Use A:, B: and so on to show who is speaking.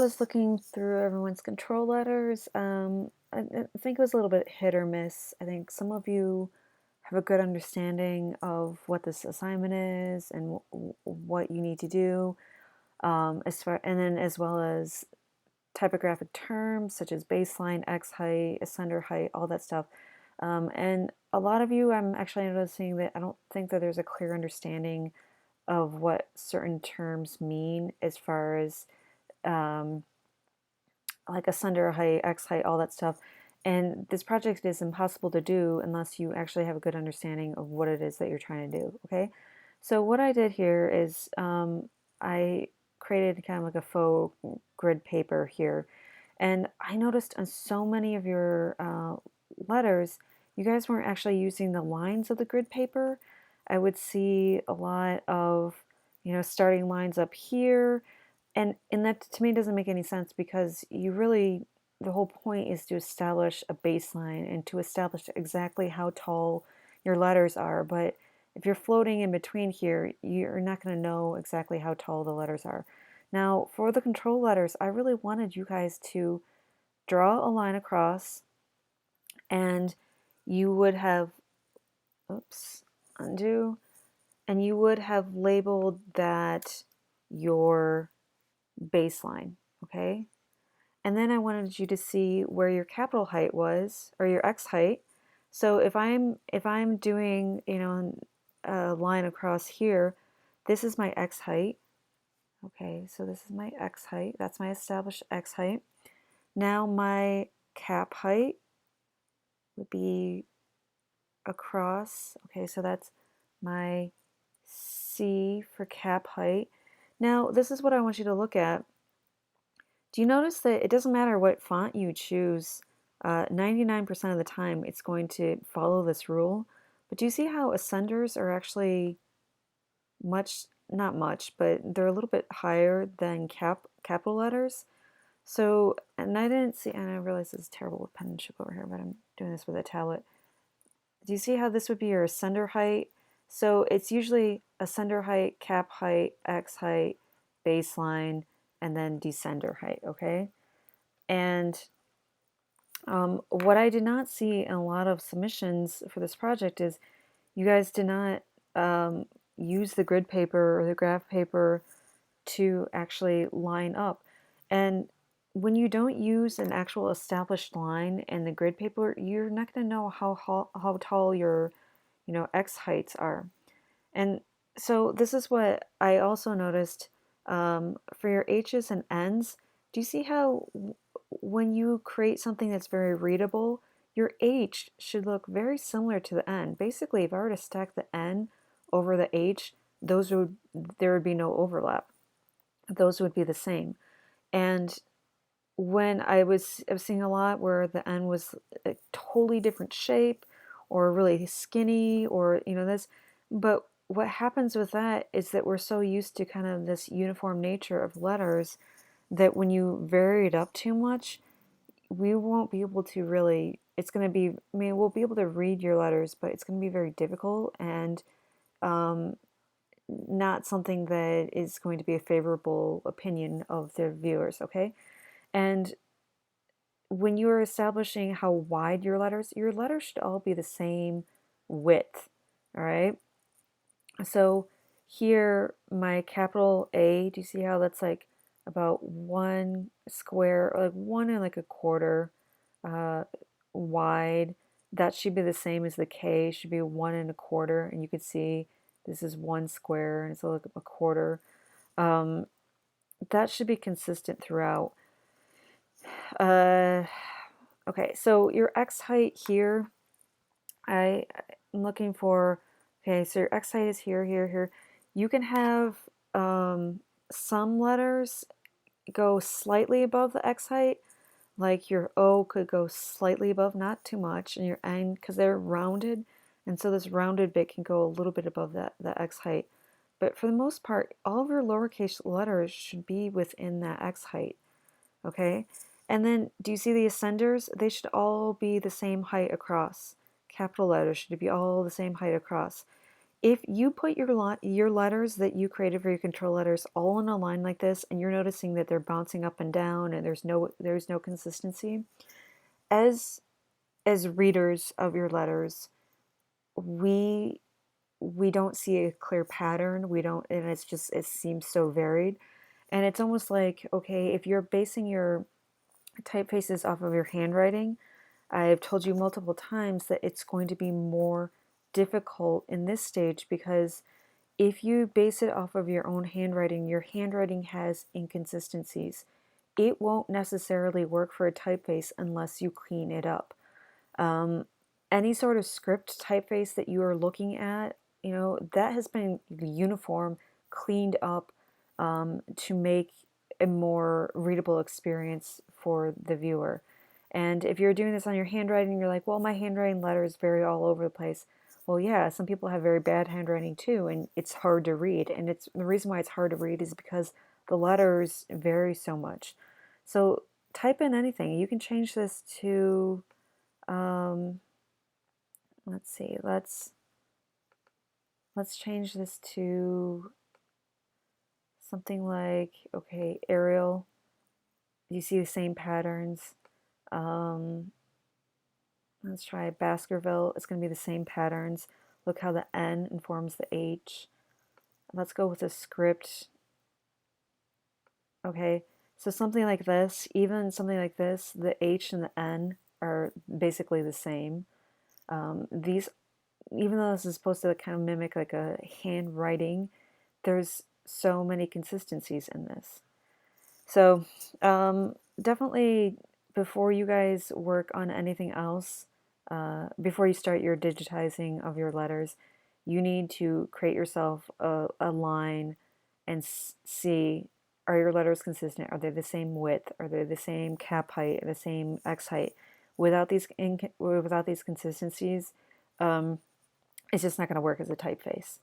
A: I was looking through everyone's control letters. I think it was a little bit hit or miss. I think some of you have a good understanding of what this assignment is and what you need to do, and then as well as typographic terms such as baseline, X height, ascender height, all that stuff. And a lot of you, I'm actually noticing that I don't think that there's a clear understanding of what certain terms mean as far as um, like ascender height, X height, all that stuff. And this project is impossible to do unless you actually have a good understanding of what it is that you're trying to do, okay? So what I did here is I created kind of like a faux grid paper here. And I noticed on so many of your letters, you guys weren't actually using the lines of the grid paper. I would see a lot of, starting lines up here, and that to me doesn't make any sense because the whole point is to establish a baseline and to establish exactly how tall your letters are. But if you're floating in between here, you're not going to know exactly how tall the letters are. Now, for the control letters, I really wanted you guys to draw a line across, and you would have, oops, undo, and you would have labeled that your baseline, okay? And then I wanted you to see where your capital height was, or your X height. So if I'm doing, a line across here, this is my X height. Okay, so this is my X height. That's my established X height. Now my cap height would be across. Okay, so that's my C for cap height. Now, this is what I want you to look at. Do you notice that it doesn't matter what font you choose, 99% of the time it's going to follow this rule? But do you see how ascenders are actually not much, but they're a little bit higher than capital letters? So, and I didn't see, and I realize this is terrible with penmanship over here, but I'm doing this with a tablet. Do you see how this would be your ascender height? So it's usually ascender height, cap height, X height, baseline, and then descender height, okay? And what I did not see in a lot of submissions for this project is you guys did not use the grid paper or the graph paper to actually line up. And when you don't use an actual established line in the grid paper, you're not going to know how tall your X heights are. And so this is what I also noticed for your H's and N's. Do you see how when you create something that's very readable, your H should look very similar to the N? Basically, if I were to stack the N over the H, there would be no overlap. Those would be the same. And when I was seeing a lot where the N was a totally different shape or really skinny or this, but what happens with that is that we're so used to kind of this uniform nature of letters that when you vary it up too much, we won't be able to really, it's going to be, I mean, we'll be able to read your letters, but it's going to be very difficult and um, not something that is going to be a favorable opinion of the viewers, okay? And when you are establishing how wide your letters should all be the same width, all right? So here, my capital A, do you see how that's like about one square, or like 1 1/4 wide? That should be the same as the K, should be 1 1/4, and you can see this is 1 square, and it's like a quarter. Um, that should be consistent throughout. Uh, okay, so your X height here, I'm looking for, okay, so your X height is here, here, here. You can have some letters go slightly above the X height, like your O could go slightly above, not too much, and your N, because they're rounded, and so this rounded bit can go a little bit above the X height. But for the most part, all of your lowercase letters should be within that X height, okay? And then, do you see the ascenders? They should all be the same height across. Capital letters should be all the same height across. If you put your letters that you created for your control letters all in a line like this, and you're noticing that they're bouncing up and down, and there's no consistency, as readers of your letters, we we don't see a clear pattern. We don't, and it's just, it seems so varied. And it's almost like, okay, if you're basing your typefaces off of your handwriting, I've told you multiple times that it's going to be more difficult in this stage, because if you base it off of your handwriting has inconsistencies. It won't necessarily work for a typeface unless you clean it up. Um, any sort of script typeface that you are looking at, that has been uniform, cleaned up, to make a more readable experience for the viewer. And if you're doing this on your handwriting, you're like, well, my handwriting letters vary all over the place. Well, yeah, some people have very bad handwriting too, and it's hard to read. And it's the reason why it's hard to read is because the letters vary so much. So type in anything. You can change this to, um, let's see, let's change this to something like, okay, Arial. You see the same patterns. Um, let's try Baskerville. It's going to be the same patterns. Look how the N informs the H. Let's go with a script. Okay, so something like this, even something like this, the H and the N are basically the same. These, even though this is supposed to kind of mimic like a handwriting, there's so many consistencies in this. So definitely, before you guys work on anything else, before you start your digitizing of your letters, you need to create yourself a line and see, are your letters consistent? Are they the same width? Are they the same cap height? The same X height? Without these consistencies, it's just not going to work as a typeface.